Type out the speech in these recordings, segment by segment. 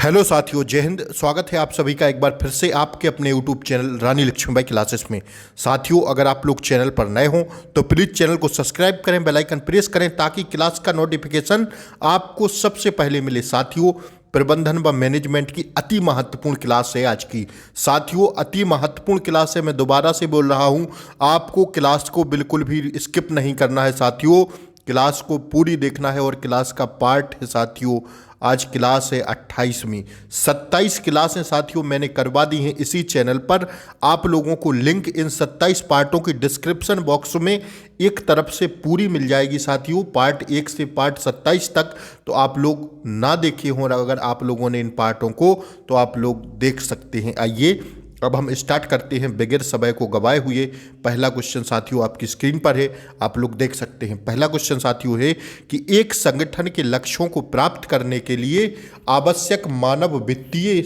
Hello साथियों, जय हिंद। स्वागत है आप सभी का एक बार फिर से आपके अपने यूट्यूब चैनल रानी लक्ष्मीबाई क्लासेस में। साथियों, अगर आप लोग चैनल पर नए हों तो प्लीज़ चैनल को सब्सक्राइब करें, बेल आइकन प्रेस करें ताकि क्लास का नोटिफिकेशन आपको सबसे पहले मिले। साथियों, प्रबंधन व मैनेजमेंट की अति महत्वपूर्ण क्लास है आज की। साथियों, अति महत्वपूर्ण क्लास है, मैं दोबारा से बोल रहा हूँ, आपको क्लास को बिल्कुल भी स्किप नहीं करना है। साथियों, क्लास को पूरी देखना है और क्लास का पार्ट है साथियों, आज क्लास है 28वीं। 27 क्लासें साथियों मैंने करवा दी हैं इसी चैनल पर। आप लोगों को लिंक इन 27 पार्टों की डिस्क्रिप्शन बॉक्स में एक तरफ से पूरी मिल जाएगी साथियों, पार्ट 1 से पार्ट 27 तक। तो आप लोग ना देखे हों, अगर आप लोगों ने इन पार्टों को, तो आप लोग देख सकते हैं। आइए अब हम स्टार्ट करते हैं बगैर समय को गवाए हुए। पहला क्वेश्चन साथियों आपकी स्क्रीन पर है, आप लोग देख सकते हैं। पहला क्वेश्चन साथियों है कि एक संगठन के लक्ष्यों को प्राप्त करने के लिए आवश्यक मानव वित्तीय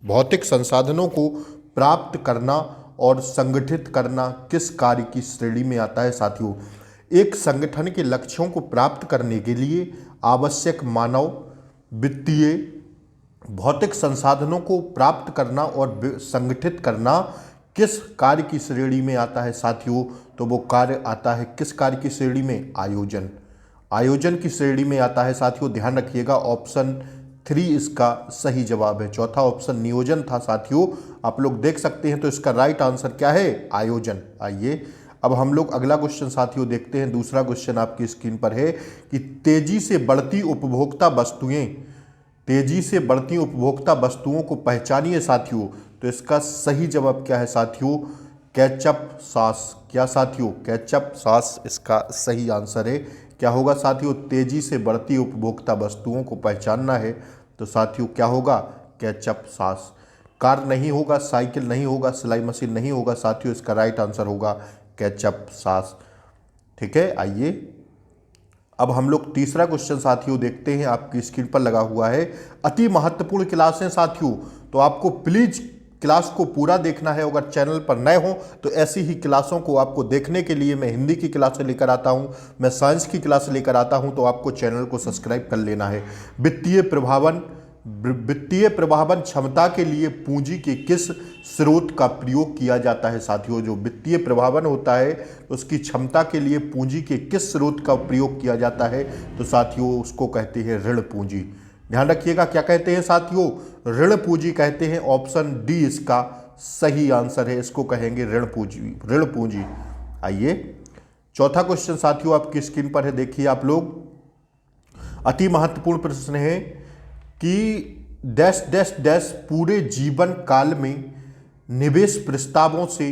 भौतिक संसाधनों को प्राप्त करना और संगठित करना किस कार्य की श्रेणी में आता है। साथियों, एक संगठन के लक्ष्यों को प्राप्त करने के लिए आवश्यक मानव वित्तीय भौतिक संसाधनों को प्राप्त करना और संगठित करना किस कार्य की श्रेणी में आता है साथियों? तो वो कार्य आता है किस कार्य की श्रेणी में? आयोजन। आयोजन की श्रेणी में आता है साथियों। ध्यान रखिएगा, ऑप्शन 3 इसका सही जवाब है। चौथा ऑप्शन नियोजन था साथियों, आप लोग देख सकते हैं। तो इसका राइट आंसर क्या है? आयोजन। आइए अब हम लोग अगला क्वेश्चन साथियों देखते हैं। दूसरा क्वेश्चन आपकी स्क्रीन पर है कि तेजी से बढ़ती उपभोक्ता वस्तुओं को पहचानिए साथियों। तो इसका सही जवाब क्या है साथियों? Ketchup sauce. क्या साथियों? केचप सॉस इसका सही आंसर है। क्या होगा साथियों? तेजी से बढ़ती उपभोक्ता वस्तुओं को पहचानना है तो साथियों क्या होगा? Ketchup sauce. कार नहीं होगा, साइकिल नहीं होगा, सिलाई मशीन नहीं होगा साथियों, इसका राइट आंसर होगा केचप सॉस। ठीक है, आइए अब हम लोग तीसरा क्वेश्चन साथियों देखते हैं, आपकी स्क्रीन पर लगा हुआ है। अति महत्वपूर्ण क्लास है साथियों, तो आपको प्लीज क्लास को पूरा देखना है। अगर चैनल पर नए हो तो ऐसी ही क्लासों को आपको देखने के लिए मैं हिंदी की क्लासें लेकर आता हूं, मैं साइंस की क्लास लेकर आता हूं, तो आपको चैनल को सब्सक्राइब कर लेना है। वित्तीय प्रभावन क्षमता के लिए पूंजी के किस स्रोत का प्रयोग किया जाता है साथियों? जो वित्तीय प्रभावन होता है उसकी क्षमता के लिए पूंजी के किस स्रोत का प्रयोग किया जाता है? तो साथियों उसको कहते हैं ऋण पूंजी। ध्यान रखिएगा, क्या कहते हैं साथियों? ऋण पूंजी कहते हैं। ऑप्शन डी इसका सही आंसर है, इसको कहेंगे ऋण पूंजी। ऋण पूंजी। आइए चौथा क्वेश्चन साथियों आपकी स्क्रीन पर है, देखिए आप लोग। अति महत्वपूर्ण प्रश्न है कि डैश डैश डैश पूरे जीवन काल में निवेश प्रस्तावों से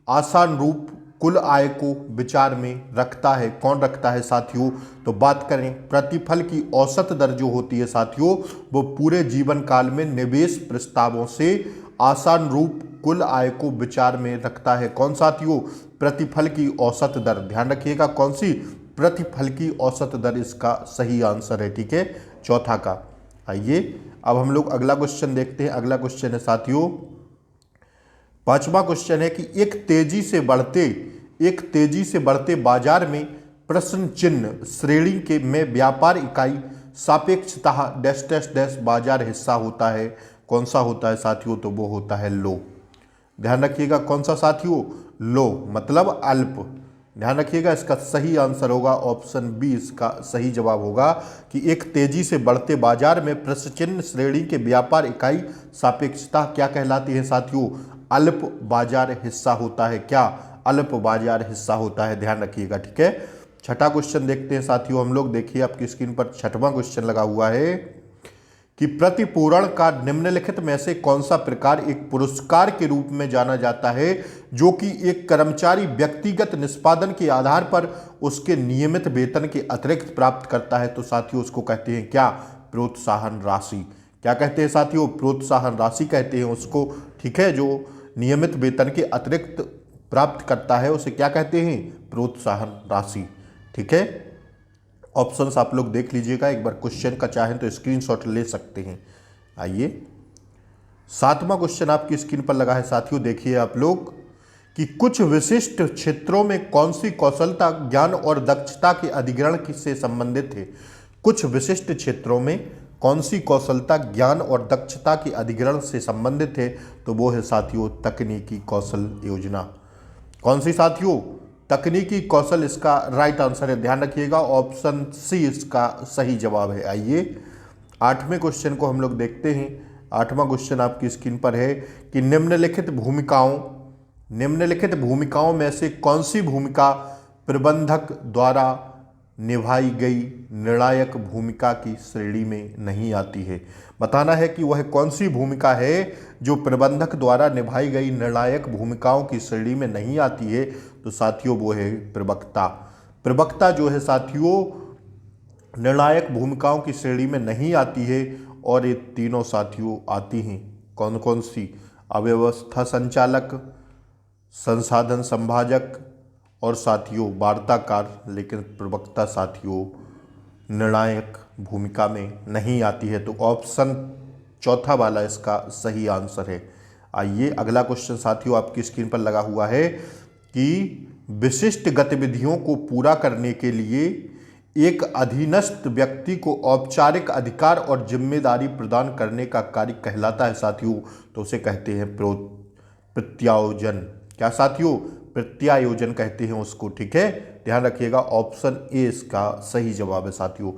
आसान रूप कुल आय को विचार में रखता है। कौन रखता है साथियों? तो बात करें प्रतिफल की औसत दर जो होती है साथियों, वो पूरे जीवन काल में निवेश प्रस्तावों से आसान रूप कुल आय को विचार में रखता है। कौन साथियों? प्रतिफल की औसत दर। ध्यान रखिएगा, कौन सी? प्रतिफल की औसत दर इसका सही आंसर है। ठीक है, चौथा का। आइए अब हम लोग अगला क्वेश्चन देखते हैं। अगला क्वेश्चन है साथियों, पांचवा क्वेश्चन है कि एक तेजी से बढ़ते बाजार में प्रश्न चिन्ह श्रेणी के में व्यापार इकाई सापेक्षतः डैश डैश डैश बाजार हिस्सा होता है। कौन सा होता है साथियों? तो वो होता है लो। ध्यान रखिएगा, कौन सा साथियों? लो मतलब अल्प। ध्यान रखिएगा, इसका सही आंसर होगा ऑप्शन बी, इसका सही जवाब होगा कि एक तेजी से बढ़ते बाजार में प्रश्न चिन्ह श्रेणी के व्यापार इकाई सापेक्षता क्या कहलाती है साथियों? अल्प बाजार हिस्सा होता है। क्या? अल्प बाजार हिस्सा होता है। ध्यान रखिएगा। ठीक है, छठा क्वेश्चन देखते हैं साथियों हम लोग। देखिए आपकी स्क्रीन पर छठवां क्वेश्चन लगा हुआ है कि प्रतिपूरण का निम्नलिखित में से कौन सा प्रकार एक पुरस्कार के रूप में जाना जाता है जो कि एक कर्मचारी व्यक्तिगत निष्पादन के आधार पर उसके नियमित वेतन के अतिरिक्त प्राप्त करता है? तो साथियों उसको कहते हैं क्या? प्रोत्साहन राशि। क्या कहते हैं साथियों? प्रोत्साहन राशि कहते हैं उसको। ठीक है, जो नियमित वेतन के अतिरिक्त प्राप्त करता है उसे क्या कहते हैं? प्रोत्साहन राशि। ठीक है, ऑप्शंस आप लोग देख लीजिएगा एक बार, क्वेश्चन का चाहें तो स्क्रीनशॉट ले सकते हैं। आइए सातवां क्वेश्चन आपकी स्क्रीन पर लगा है साथियों, देखिए आप लोग कि कुछ विशिष्ट क्षेत्रों में कौन सी कौशलता ज्ञान और दक्षता के अधिग्रहण से संबंधित है? कुछ विशिष्ट क्षेत्रों में कौन सी कौशलता ज्ञान और दक्षता के अधिग्रहण से संबंधित है? तो वो है साथियों तकनीकी कौशल योजना। कौन सी साथियों? तकनीकी कौशल इसका राइट आंसर है। ध्यान रखिएगा, ऑप्शन सी इसका सही जवाब है। आइए 8वें क्वेश्चन को हम लोग देखते हैं। 8वां क्वेश्चन आपकी स्क्रीन पर है कि निम्नलिखित भूमिकाओं में से कौन सी भूमिका प्रबंधक द्वारा निभाई गई निर्णायक भूमिका की श्रेणी में नहीं आती है? बताना है कि वह कौन सी भूमिका है जो प्रबंधक द्वारा निभाई गई निर्णायक भूमिकाओं की श्रेणी में नहीं आती है। तो साथियों वो है प्रवक्ता। प्रवक्ता जो है साथियों निर्णायक भूमिकाओं की श्रेणी में नहीं आती है, और ये तीनों साथियों आती हैं। कौन कौन सी? अव्यवस्था संचालक, संसाधन संभाजक और साथियों वार्ताकार। लेकिन प्रवक्ता साथियों निर्णायक भूमिका में नहीं आती है। तो ऑप्शन चौथा वाला इसका सही आंसर है। आइए अगला क्वेश्चन साथियों आपकी स्क्रीन पर लगा हुआ है कि विशिष्ट गतिविधियों को पूरा करने के लिए एक अधीनस्थ व्यक्ति को औपचारिक अधिकार और जिम्मेदारी प्रदान करने का कार्य कहलाता है साथियों। तो उसे कहते हैं प्रत्यायोजन। क्या साथियों? प्रत्यायोजन कहते हैं उसको। ठीक है, ध्यान रखिएगा, ऑप्शन ए इसका सही जवाब है साथियों।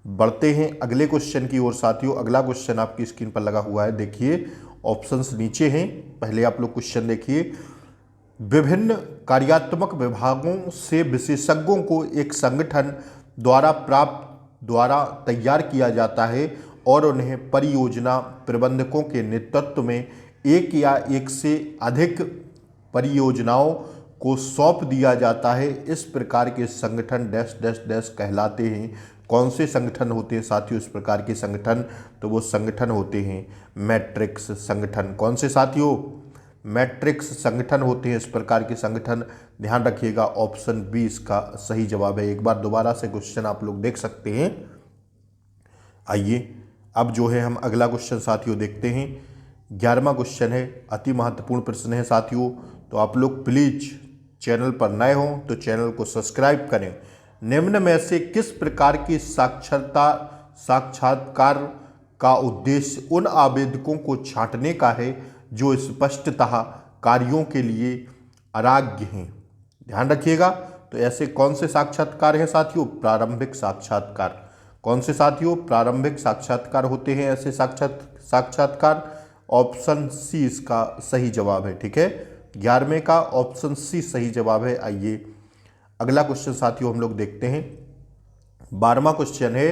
बढ़ते हैं अगले क्वेश्चन की ओर साथियों। अगला क्वेश्चन आपकी स्क्रीन पर लगा हुआ है, देखिए ऑप्शंस नीचे हैं। पहले आप लोग क्वेश्चन देखिए। विभिन्न कार्यात्मक विभागों से विशेषज्ञों को एक संगठन द्वारा तैयार किया जाता है और उन्हें परियोजना प्रबंधकों के नेतृत्व में एक या एक से अधिक परियोजनाओं को सौंप दिया जाता है। इस प्रकार के संगठन डैश डैश डैश कहलाते हैं। कौन से संगठन होते हैं साथियों इस प्रकार के संगठन? तो वो संगठन होते हैं मैट्रिक्स संगठन। कौन से साथियों? मैट्रिक्स संगठन होते हैं इस प्रकार के संगठन। ध्यान रखिएगा, ऑप्शन बी इसका सही जवाब है। एक बार दोबारा से क्वेश्चन आप लोग देख सकते हैं। आइए अब जो है हम अगला क्वेश्चन साथियों देखते हैं। 11वां क्वेश्चन है, अति महत्वपूर्ण प्रश्न है साथियों। तो आप लोग प्लीज चैनल पर नए हों तो चैनल को सब्सक्राइब करें। निम्न में से किस प्रकार की साक्षात्कार का उद्देश्य उन आवेदकों को छांटने का है जो स्पष्टतः कार्यों के लिए अराग्य हैं? ध्यान रखिएगा, तो ऐसे कौन से साक्षात्कार हैं साथियों? प्रारंभिक साक्षात्कार। कौन से साथियों? प्रारंभिक साक्षात्कार होते हैं ऐसे साक्षात्कार। ऑप्शन सी इसका सही जवाब है। ठीक है, 11वें का ऑप्शन सी सही जवाब है। आइए अगला क्वेश्चन साथियों हम लोग देखते हैं। 12वां क्वेश्चन है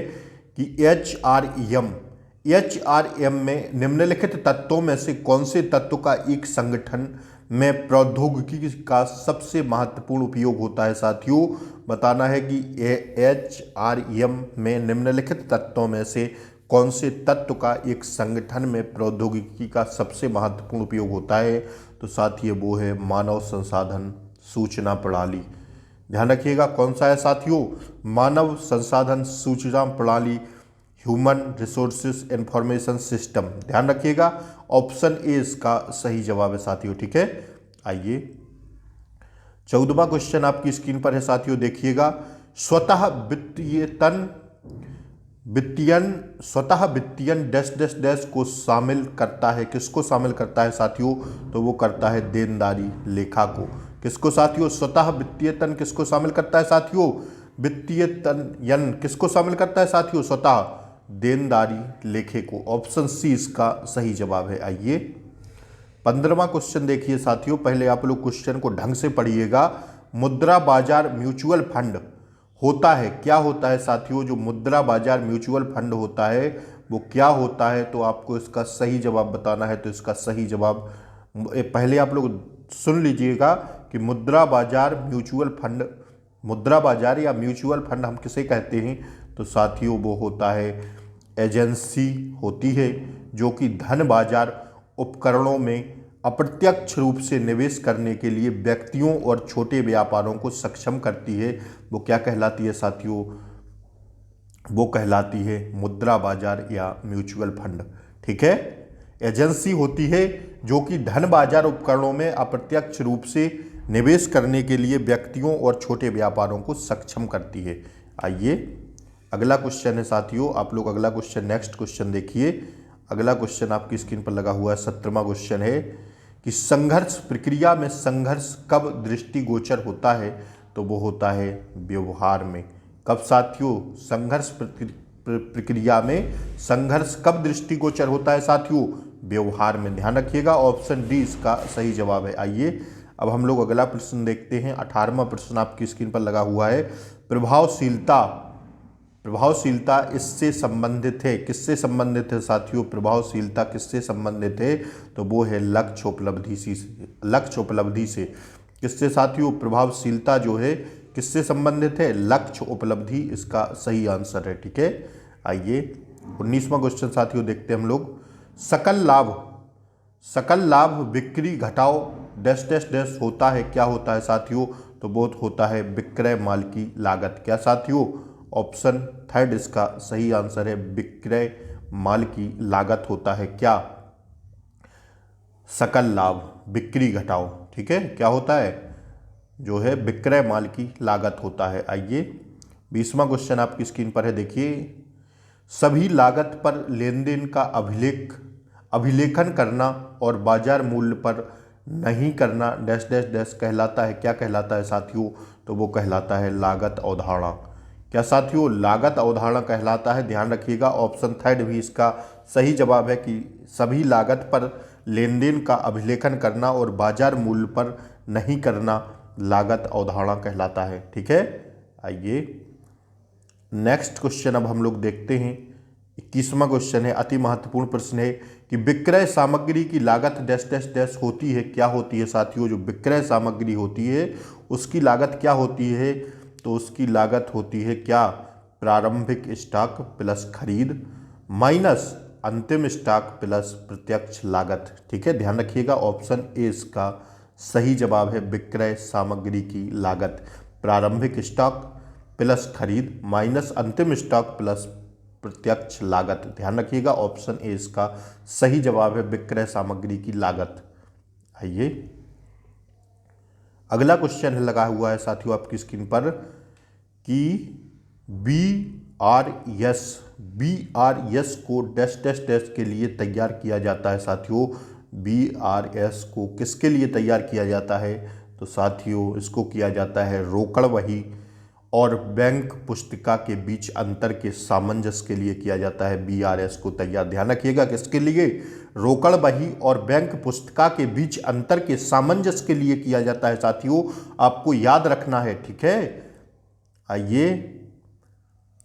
कि एचआरएम में निम्नलिखित तत्वों में से कौन से तत्व का एक संगठन में प्रौद्योगिकी का सबसे महत्वपूर्ण उपयोग होता है साथियों? बताना है कि एचआरएम में निम्नलिखित तत्वों में से कौन से तत्व का एक संगठन में प्रौद्योगिकी का सबसे महत्वपूर्ण उपयोग होता है? तो साथियों वो है मानव संसाधन सूचना प्रणाली। ध्यान रखिएगा, कौन सा है साथियों? मानव संसाधन सूचना प्रणाली, ह्यूमन रिसोर्सेज इंफॉर्मेशन सिस्टम। ध्यान रखिएगा, ऑप्शन ए इसका सही जवाब है साथियों। ठीक है, आइए 14वां क्वेश्चन आपकी स्क्रीन पर है साथियों, देखिएगा। स्वतः वित्तीयन डैश डैश डैश को शामिल करता है। किसको शामिल करता है साथियों? तो वो करता है देनदारी लेखा को। किसको साथियों? स्वतः वित्तीयतन किसको शामिल करता है साथियों? वित्तीयतन किसको शामिल करता है साथियों? स्वतः देनदारी लेखे को। ऑप्शन सी इसका सही जवाब है। आइए 15वां क्वेश्चन देखिए साथियों। पहले आप लोग क्वेश्चन को ढंग से पढ़िएगा। मुद्रा बाजार म्यूचुअल फंड होता है, क्या होता है साथियों? जो मुद्रा बाजार म्यूचुअल फंड होता है वो क्या होता है? तो आपको इसका सही जवाब बताना है। तो इसका सही जवाब पहले आप लोग सुन लीजिएगा कि मुद्रा बाजार म्यूचुअल फंड, मुद्रा बाजार या म्यूचुअल फंड हम किसे कहते हैं? तो साथियों वो होता है एजेंसी होती है जो कि धन बाजार उपकरणों में अप्रत्यक्ष रूप से निवेश करने के लिए व्यक्तियों और छोटे व्यापारों को सक्षम करती है। वो क्या कहलाती है साथियों? वो कहलाती है मुद्रा बाजार या म्यूचुअल फंड। ठीक है, एजेंसी होती है जो कि धन बाजार उपकरणों में अप्रत्यक्ष रूप से निवेश करने के लिए व्यक्तियों और छोटे व्यापारों को सक्षम करती है। आइए अगला क्वेश्चन है साथियों, आप लोग अगला क्वेश्चन, नेक्स्ट क्वेश्चन देखिए। अगला क्वेश्चन आपकी स्क्रीन पर लगा हुआ है, 17वां क्वेश्चन है कि संघर्ष प्रक्रिया में संघर्ष कब दृष्टिगोचर होता है? तो वो होता है व्यवहार में। कब साथियों? संघर्ष प्रक्रिया में संघर्ष कब दृष्टिगोचर होता है साथियों? व्यवहार में। ध्यान रखिएगा, ऑप्शन डी इसका सही जवाब है। आइए अब हम लोग अगला प्रश्न देखते हैं। 18वां प्रश्न आपकी स्क्रीन पर लगा हुआ है। प्रभावशीलता, प्रभावशीलता इससे संबंधित है, किससे संबंधित है साथियों? प्रभावशीलता किससे संबंधित है? तो वो है लक्ष्य उपलब्धि से। लक्ष्य उपलब्धि से। किससे साथियों? प्रभावशीलता जो है किससे संबंधित है? लक्ष्य उपलब्धि इसका सही आंसर है। ठीक है, आइए 19वां क्वेश्चन साथियों देखते हैं हम लोग। सकल लाभ, सकल लाभ बिक्री घटाओ डैश डैश डैश होता है, क्या होता है साथियों? तो वो होता है विक्रय माल की लागत। क्या साथियों? ऑप्शन थर्ड इसका सही आंसर है, विक्रय माल की लागत होता है क्या? सकल लाभ बिक्री घटाओ। ठीक है, क्या होता है? जो है विक्रय माल की लागत होता है। आइए 20वां क्वेश्चन आपकी स्क्रीन पर है, देखिए। सभी लागत पर लेन देन का अभिलेखन करना और बाजार मूल्य पर नहीं करना डैश डैश डैश कहलाता है, क्या कहलाता है साथियों? तो वो कहलाता है लागत अवधारणा। क्या साथियों? लागत अवधारणा कहलाता है। ध्यान रखिएगा, ऑप्शन थर्ड भी इसका सही जवाब है कि सभी लागत पर लेन देन का अभिलेखन करना और बाजार मूल्य पर नहीं करना लागत अवधारणा कहलाता है। ठीक है, आइए नेक्स्ट क्वेश्चन अब हम लोग देखते हैं। 21वां क्वेश्चन है, अति महत्वपूर्ण प्रश्न है कि विक्रय सामग्री की लागत डैश डैश डैश होती है, क्या होती है साथियों? जो विक्रय सामग्री होती है उसकी लागत क्या होती है? तो उसकी लागत होती है क्या? प्रारंभिक स्टॉक प्लस खरीद माइनस अंतिम स्टॉक प्लस प्रत्यक्ष लागत। ठीक है, ध्यान रखिएगा, ऑप्शन ए इसका सही जवाब है, विक्रय सामग्री की लागत प्रारंभिक स्टॉक प्लस खरीद माइनस अंतिम स्टॉक प्लस प्रत्यक्ष लागत। ध्यान रखिएगा, ऑप्शन ए इसका सही जवाब है, विक्रय सामग्री की लागत। आइए अगला क्वेश्चन है लगा हुआ है साथियों आपकी स्क्रीन पर कि BRS को डैश डैश डैश के लिए तैयार किया जाता है साथियों। BRS को किसके लिए तैयार किया जाता है? तो साथियों इसको किया जाता है रोकड़ बही और बैंक पुस्तिका के बीच अंतर के सामंजस्य के लिए किया जाता है BRS को तैयार। ध्यान रखिएगा, किसके लिए? रोकड़ बही और बैंक पुस्तिका के बीच अंतर के सामंजस्य के लिए किया जाता है साथियों, आपको याद रखना है। ठीक है, आइए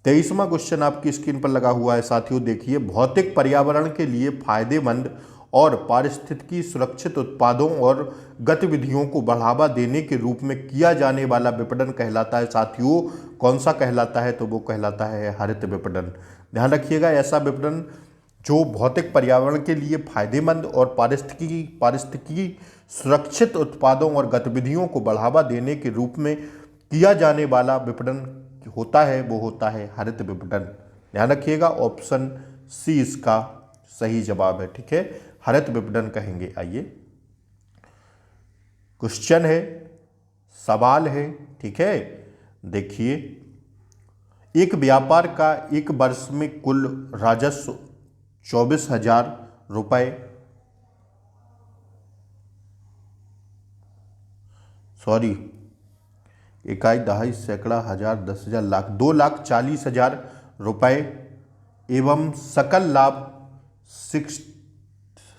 23वां क्वेश्चन आपकी स्क्रीन पर लगा हुआ है साथियों, देखिए। भौतिक पर्यावरण के लिए फायदेमंद और पारिस्थितिकी सुरक्षित उत्पादों और गतिविधियों को बढ़ावा देने के रूप में किया जाने वाला विपणन कहलाता है साथियों। कौन सा कहलाता है? तो वो कहलाता है हरित विपणन। ध्यान रखिएगा, ऐसा विपणन जो भौतिक पर्यावरण के लिए फायदेमंद और पारिस्थितिकी सुरक्षित उत्पादों और गतिविधियों को बढ़ावा देने के रूप में किया जाने वाला विपणन होता है, वो होता है हरित विपणन। ध्यान रखिएगा, ऑप्शन सी इसका सही जवाब है। ठीक है, हरित विपणन कहेंगे। आइए क्वेश्चन है, सवाल है। ठीक है, देखिए। एक व्यापार का एक वर्ष में कुल राजस्व 24,000 रुपये, सॉरी, इकाई दहाई सैकड़ा हजार 10,000 लाख 2,40,000 रुपये एवं सकल लाभ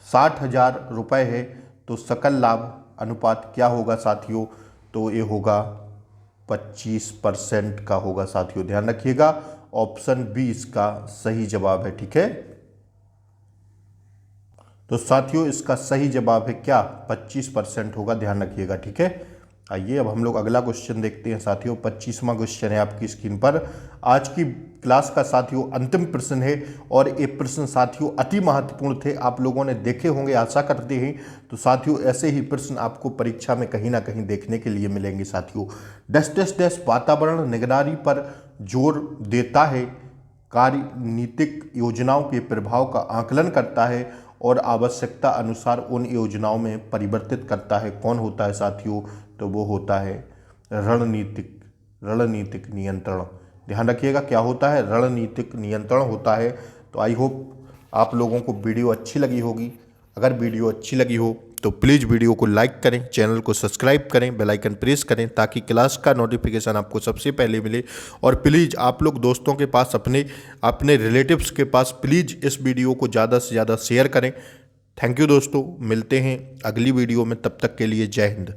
60,000 रुपये है, तो सकल लाभ अनुपात क्या होगा साथियों? तो ये होगा 25% का होगा साथियों। ध्यान रखिएगा, ऑप्शन बी इसका सही जवाब है। ठीक है, तो साथियों इसका सही जवाब है क्या? 25% होगा। ध्यान रखिएगा। ठीक है, आइए अब हम लोग अगला क्वेश्चन देखते हैं साथियों। 25वां क्वेश्चन है आपकी स्क्रीन पर। आज की क्लास का साथियों अंतिम प्रश्न है और ये प्रश्न साथियों अति महत्वपूर्ण थे, आप लोगों ने देखे होंगे आशा करते हैं। तो साथियों ऐसे ही प्रश्न आपको परीक्षा में कहीं ना कहीं देखने के लिए मिलेंगे साथियों। डैश डैश डैश वातावरण निगरानी पर जोर देता है, कार्यनीतिक योजनाओं के प्रभाव का आकलन करता है और आवश्यकता अनुसार उन योजनाओं में परिवर्तित करता है। कौन होता है साथियों? तो वो होता है रणनीतिक नियंत्रण। ध्यान रखिएगा क्या होता है, रणनीतिक नियंत्रण होता है। तो आई होप आप लोगों को वीडियो अच्छी लगी होगी। अगर वीडियो अच्छी लगी हो तो प्लीज़ वीडियो को लाइक करें, चैनल को सब्सक्राइब करें, बेल आइकन प्रेस करें ताकि क्लास का नोटिफिकेशन आपको सबसे पहले मिले। और प्लीज़ आप लोग दोस्तों के पास, अपने रिलेटिव्स के पास प्लीज़ इस वीडियो को ज़्यादा से ज़्यादा शेयर करें। थैंक यू दोस्तों, मिलते हैं अगली वीडियो में, तब तक के लिए जय हिंद।